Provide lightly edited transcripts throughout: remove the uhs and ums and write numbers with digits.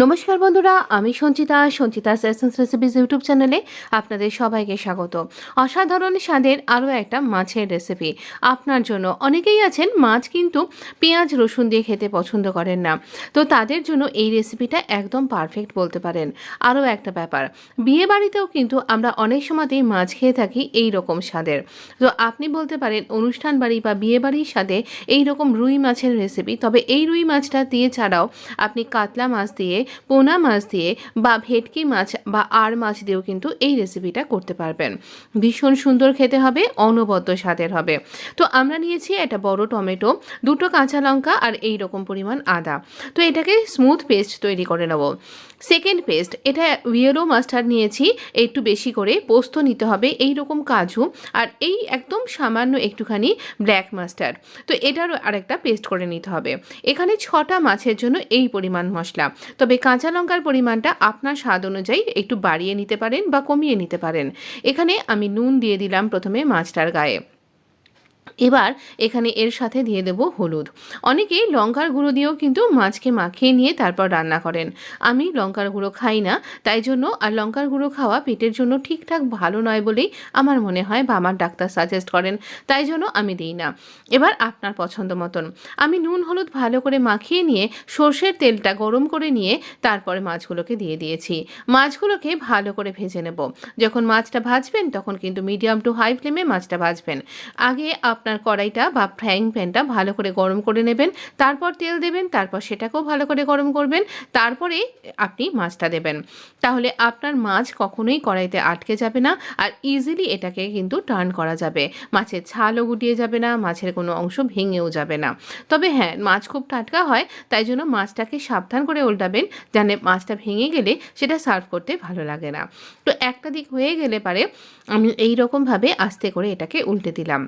নমস্কার বন্ধুরা, আমি সঞ্চিতাস এসেন্স রেসিপিস ইউটিউব চ্যানেলে আপনাদের সবাইকে স্বাগত। অসাধারণ স্বাদের আরও একটা মাছের রেসিপি আপনার জন্য। অনেকেই আছেন মাছ কিন্তু পেঁয়াজ রসুন দিয়ে খেতে পছন্দ করেন না, তো তাদের জন্য এই রেসিপিটা একদম পারফেক্ট বলতে পারেন। আরও একটা ব্যাপার, বিয়ে বাড়িতেও কিন্তু আমরা অনেক সময়তেই মাছ খেয়ে থাকি এই রকম স্বাদের। তো আপনি বলতে পারেন অনুষ্ঠান বাড়ি বা বিয়ে বাড়ির স্বাদে এই রকম রুই মাছের রেসিপি। তবে এই রুই মাছটা দিয়ে ছাড়াও আপনি কাতলা মাছ দিয়ে, পোনা মাছ দিয়ে বা ভেটকি মাছ বা আর মাছ দিয়েও কিন্তু এই রেসিপিটা করতে পারবেন। ভীষণ সুন্দর খেতে হবে, অনবদ্য স্বাদের হবে। তো আমরা নিয়েছি একটা বড় টমেটো, দুটো কাঁচা লঙ্কা আর এই রকম পরিমাণ আদা। তো এটাকে স্মুথ পেস্ট তৈরি করে নেব। সেকেন্ড পেস্ট, এটা ইয়েলো মাস্টার্ড নিয়েছি একটু বেশি করে, পোস্ত নিতে হবে এই রকম কাজু, আর এই একদম সামান্য একটুখানি ব্ল্যাক মাস্টার্ড। তো এটারও আরেকটা পেস্ট করে নিতে হবে। এখানে 6টা মাছের জন্য এই পরিমাণ মশলা। তবে কাঁচা লঙ্কার পরিমাণটা আপনার স্বাদ অনুযায়ী একটু বাড়িয়ে নিতে পারেন বা কমিয়ে নিতে পারেন। এখানে আমি নুন দিয়ে দিলাম প্রথমে মাছটার গায়ে। এবার এখানে এর সাথে দিয়ে দেব হলুদ। অনেকেই লঙ্কার গুঁড়ো দিয়েও কিন্তু মাছকে মাখিয়ে নিয়ে তারপর রান্না করেন। আমি লঙ্কার গুঁড়ো খাই না, তাই জন্য, আর লঙ্কার গুঁড়ো খাওয়া পেটের জন্য ঠিকঠাক ভালো নয় বলেই আমার মনে হয় বা আমার ডাক্তার সাজেস্ট করেন, তাই জন্য আমি দিই না। এবার আপনার পছন্দ মতন আমি নুন হলুদ ভালো করে মাখিয়ে নিয়ে সর্ষের তেলটা গরম করে নিয়ে তারপরে মাছগুলোকে দিয়ে দিয়েছি। মাছগুলোকে ভালো করে ভেজে নেব। যখন মাছটা ভাজবেন তখন কিন্তু মিডিয়াম টু হাই ফ্লেমে মাছটা ভাজবেন। আগে আপনার কড়াইটা বা ফ্রাইং প্যানটা ভালো করে গরম করে নেবেন, তারপর তেল দেবেন, তারপর সেটাকেও ভালো করে গরম করবেন, তারপরে আপনি মাছটা দেবেন। তাহলে আপনার মাছ কখনোই কড়াইতে আটকে যাবে না, আর ইজিলি এটাকে কিন্তু টার্ন করা যাবে। মাছের ছালও গুটিয়ে যাবে না, মাছের কোনো অংশ ভেঙেও যাবে না। তবে হ্যাঁ, মাছ খুব টাটকা হয়, তাই জন্য মাছটাকে সাবধান করে উল্টাবেন, যেন মাছটা ভেঙে গেলে সেটা সার্ভ করতে ভালো লাগে না। তো একটা দিক হয়ে গেলে পারে আমি এই রকমভাবে আস্তে করে এটাকে উল্টে দিলাম।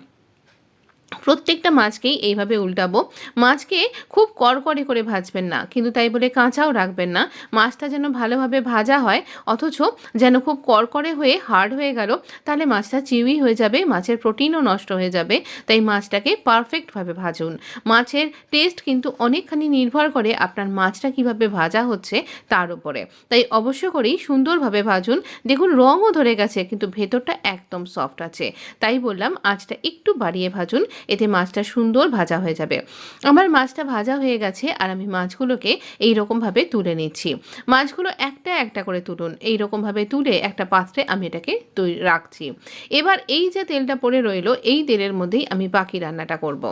প্রত্যেকটা মাছকেই এইভাবে উল্টাবো। মাছকে খুব কড়কড়ে করে ভাজবেন না, কিন্তু তাই বলে কাঁচাও রাখবেন না। মাছটা যেন ভালোভাবে ভাজা হয়, অথচ যেন খুব কড়কড়ে হয়ে হার্ড হয়ে গেল, তাহলে মাছটা চিউই হয়ে যাবে, মাছের প্রোটিনও নষ্ট হয়ে যাবে। তাই মাছটাকে পারফেক্টভাবে ভাজুন। মাছের টেস্ট কিন্তু অনেকখানি নির্ভর করে আপনার মাছটা কিভাবে ভাজা হচ্ছে তার উপরে। তাই অবশ্য করেই সুন্দরভাবে ভাজুন। দেখুন রঙও ধরে গেছে, কিন্তু ভেতরটা একদম সফট আছে। তাই বললাম আঁচটা একটু বাড়িয়ে ভাজুন, এতে মাছটা সুন্দর ভাজা হয়ে যাবে। আমার মাছটা ভাজা হয়ে গেছে, আর আমি মাছগুলোকে এই রকমভাবে তুলে নিচ্ছি। মাছগুলো একটা একটা করে তুলুন। এই রকমভাবে তুলে একটা পাত্রে আমি এটাকে রাখছি। এবার এই যে তেলটা পড়ে রইলো, এই তেলের মধ্যেই আমি বাকি রান্নাটা করব।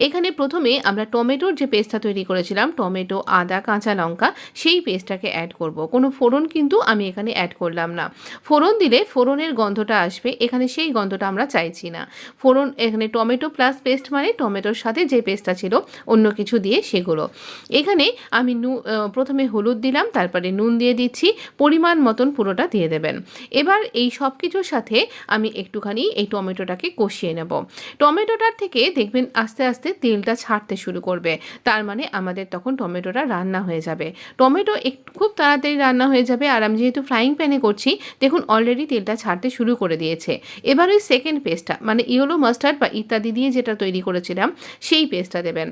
এখানে প্রথমে আমরা টমেটোর যে পেস্টটা তৈরি করেছিলাম, টমেটো, আদা, কাঁচা লঙ্কা, সেই পেস্টটাকে অ্যাড করব। কোনো ফোড়ন কিন্তু আমি এখানে অ্যাড করলাম না। ফোড়ন দিলে ফোড়নের গন্ধটা আসবে, এখানে সেই গন্ধটা আমরা চাইছি না। ফোড়ন এখানে টমেটো প্লাস পেস্ট মানে টমেটোর সাথে যে পেস্টটা ছিল অন্য কিছু দিয়ে সেগুলো। এখানে আমি প্রথমে হলুদ দিলাম, তারপরে নুন দিয়ে দিচ্ছি, পরিমাণ মতন পুরোটা দিয়ে দেবেন। এবার এই সব কিছুর সাথে আমি একটুখানি এই টমেটোটাকে কষিয়ে নেব। টমেটোটার থেকে দেখবেন আস্তে আস্তে তেলটা ছাড়তে শুরু করবে, তার মানে আমাদের তখন টমেটোটা রান্না হয়ে যাবে। টমেটো খুব তাড়াতাড়ি রান্না হয়ে যাবে, আর আমি যেহেতু ফ্রাইং প্যানে করছি, দেখুন অলরেডি তেলটা ছাড়তে শুরু করে দিয়েছে। এবার ওই সেকেন্ড পেস্টটা মানে ইয়েলো মাস্টার্ড বা ইত্যাদি দিয়ে যেটা তৈরি করেছিলাম সেই পেস্টটা দেবেন।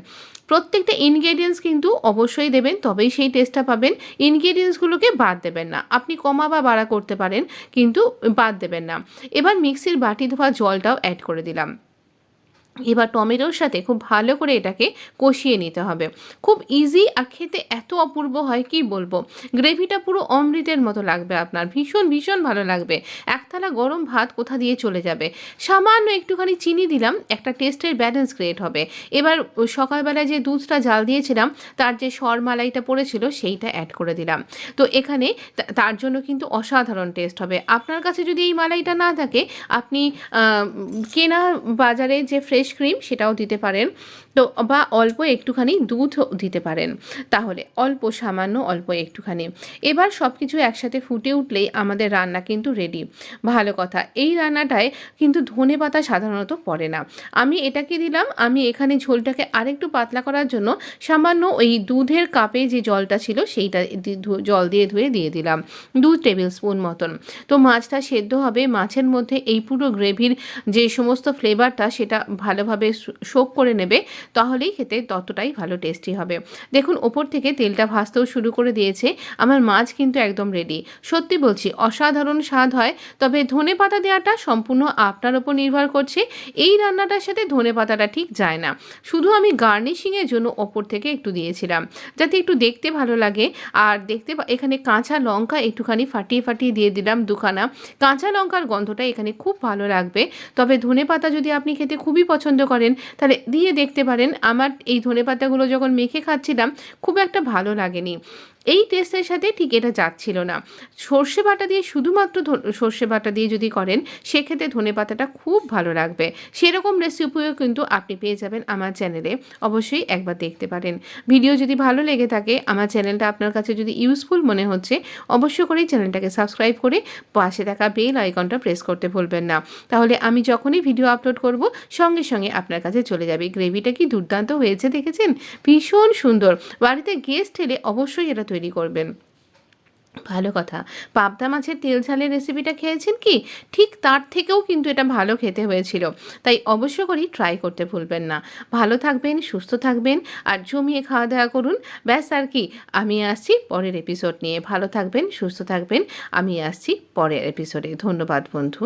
প্রত্যেকটা ইনগ্রেডিয়েন্টস কিন্তু অবশ্যই দেবেন, তবেই সেই টেস্টটা পাবেন। ইনগ্রেডিয়েন্টসগুলোকে বাদ দেবেন না, আপনি কমা বা বাড়া করতে পারেন, কিন্তু বাদ দেবেন না। এবার মিক্সির বাটি ধোয়া জলটাও অ্যাড করে দিলাম। এবার টমেটোর সাথে খুব ভালো করে এটাকে কষিয়ে নিতে হবে। খুব ইজি, আর খেতে এত অপূর্ব হয় কি বলবো। গ্রেভিটা পুরো অমৃতের মতো লাগবে আপনার, ভীষণ ভীষণ ভালো লাগবে। এক থালা গরম ভাত কোথা দিয়ে চলে যাবে। সামান্য একটুখানি চিনি দিলাম, একটা টেস্টের ব্যালেন্স ক্রিয়েট হবে। এবার সকালবেলায় যে দুধটা জাল দিয়েছিলাম, তার যে সরমালাইটা পড়েছিল সেইটা অ্যাড করে দিলাম। তো এখানে তার জন্য কিন্তু অসাধারণ টেস্ট হবে। আপনার কাছে যদি এই মালাইটা না থাকে, আপনি কেনা বাজারে যে ফ্রেশ ক্রিম সেটাও দিতে পারেন, তো বা অল্প একটুখানি দুধ দিতে পারেন, তাহলে সামান্য অল্প একটুখানি। এবার সব কিছু একসাথে ফুটে উঠলেই আমাদের রান্না কিন্তু রেডি। ভালো কথা, এই রান্নাটায় কিন্তু ধনেপাতা সাধারণত পড়ে না। আমি এটাকে দিলাম। আমি এখানে ঝোলটাকে আরেকটু পাতলা করার জন্য সামান্য ওই দুধের কাপে যে জলটা ছিল সেইটা জল দিয়ে ধুয়ে দিয়ে দিলাম 2 টেবিল স্পুন মতন। তো মাছটা সেদ্ধ হবে, মাছের মধ্যে এই পুরো গ্রেভির যে সমস্ত ফ্লেভারটা সেটা ভালোভাবে শোক করে নেবে। তাহলেই খেতে ততটাই ভালো টেস্টি হবে। দেখুন ওপর থেকে তেলটা ভাজতেও শুরু করে দিয়েছে। আমার মাছ কিন্তু একদম রেডি। সত্যি বলছি অসাধারণ স্বাদ হয়। তবে ধনেপাতা দেওয়াটা সম্পূর্ণ আপনার ওপর নির্ভর করছে। এই রান্নাটার সাথে ধনেপাতাটা ঠিক যায় না। শুধু আমি গার্নিশিংয়ের জন্য ওপর থেকে একটু দিয়েছিলাম, যাতে একটু দেখতে ভালো লাগে। আর এখানে কাঁচা লঙ্কা একটুখানি ফাটিয়ে দিয়ে দিলাম 2 খানা। কাঁচা লঙ্কার গন্ধটা এখানে খুব ভালো লাগবে। তবে ধনেপাতা যদি আপনি খেতে খুবই পছন্দ করেন তাহলে দিয়ে দেখতে পারেন। আমার এই ধনেপাতাগুলো যখন মেখে খাচ্ছিলাম খুব একটা ভালো লাগেনি। এই টেস্টের সাথে ঠিক এটা যাচ্ছিল না। সর্ষে বাটা দিয়ে শুধুমাত্র সর্ষে বাটা দিয়ে যদি করেন সেক্ষেত্রে ধনেপাতাটা খুব ভালো লাগবে। সেরকম রেসিপিও কিন্তু আপনি পেয়ে যাবেন আমার চ্যানেলে। অবশ্যই একবার দেখতে পারেন। ভিডিও যদি ভালো লেগে থাকে, আমার চ্যানেলটা আপনার কাছে যদি ইউজফুল মনে হচ্ছে, অবশ্য করেই চ্যানেলটাকে সাবস্ক্রাইব করে পাশে থাকা বেল আইকনটা প্রেস করতে ভুলবেন না। তাহলে আমি যখনই ভিডিও আপলোড করব সঙ্গে সঙ্গে আপনার কাছে চলে যাবে। গ্রেভিটা কি দুর্দান্ত হয়েছে দেখেছেন? ভীষণ সুন্দর। বাড়িতে গেস্ট এলে অবশ্যই এটা তৈরি করবেন। ভালো কথা। পাবদা মাছের তেল ঝালের রেসিপিটা খেয়েছেন কি? ঠিক তার থেকেও কিন্তু এটা ভালো খেতে হয়েছিল। তাই অবশ্য করেই ট্রাই করতে ভুলবেন না। ভালো থাকবেন, সুস্থ থাকবেন আর জমিয়ে খাওয়া-দাওয়া করুন। ব্যাস আর কি। আমি আসছি পরের এপিসোড নিয়ে। ভালো থাকবেন, সুস্থ থাকবেন। আমি আসছি পরের এপিসোডে। ধন্যবাদ বন্ধু।